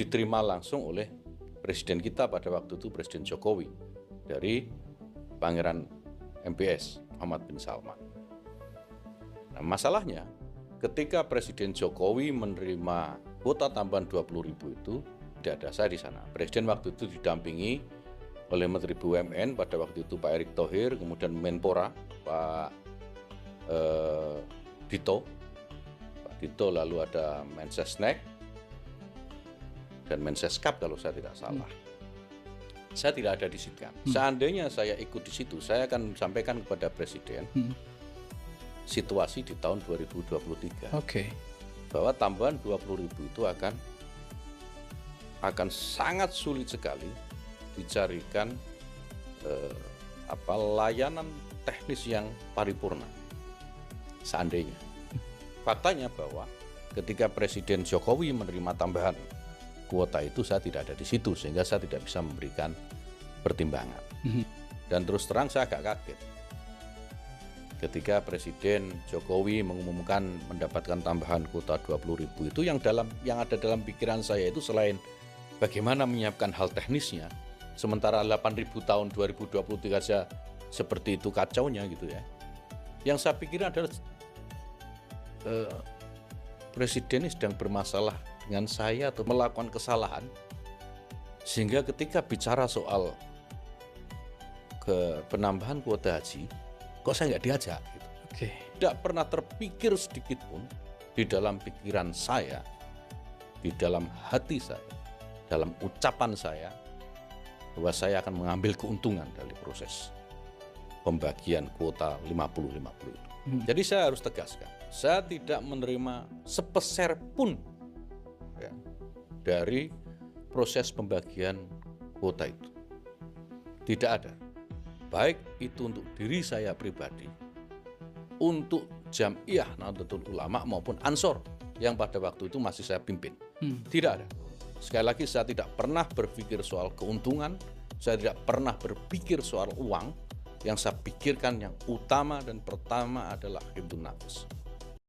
diterima langsung oleh presiden kita pada waktu itu, Presiden Jokowi, dari Pangeran MBS Muhammad bin Salman. Nah, masalahnya ketika Presiden Jokowi menerima kuota tambahan 20.000 itu, tidak ada saya di sana. Presiden waktu itu didampingi oleh Menteri BUMN pada waktu itu Pak Erick Thohir, kemudian Menpora Pak Dito, lalu ada Mensesnek dan Menseskap kalau saya tidak salah. Saya tidak ada di situ kan. Seandainya saya ikut di situ, saya akan sampaikan kepada Presiden situasi di tahun 2023. Bahwa tambahan 20.000 itu akan sangat sulit sekali dicarikan layanan teknis yang paripurna. Seandainya. Faktanya bahwa ketika Presiden Jokowi menerima tambahan kuota itu, saya tidak ada di situ, sehingga saya tidak bisa memberikan pertimbangan. Dan terus terang saya agak kaget ketika Presiden Jokowi mengumumkan mendapatkan tambahan kuota 20.000 itu, yang ada dalam pikiran saya itu selain bagaimana menyiapkan hal teknisnya, sementara 8.000 tahun 2023 saja seperti itu kacaunya gitu ya. Yang saya pikir adalah Presiden ini sedang bermasalah dengan saya atau melakukan kesalahan, sehingga ketika bicara soal penambahan kuota haji, kok saya nggak diajak gitu. Tidak pernah terpikir sedikit pun di dalam pikiran saya, di dalam hati saya, dalam ucapan saya, bahwa saya akan mengambil keuntungan dari proses pembagian kuota 50-50 itu. Jadi saya harus tegaskan, saya tidak menerima sepeser pun ya, dari proses pembagian kuota itu. Tidak ada. Baik itu untuk diri saya pribadi, untuk Jam'iyah Nahdlatul Ulama maupun Ansor yang pada waktu itu masih saya pimpin. Tidak ada. Sekali lagi, saya tidak pernah berpikir soal keuntungan, saya tidak pernah berpikir soal uang. Yang saya pikirkan yang utama dan pertama adalah hifdzun nafas.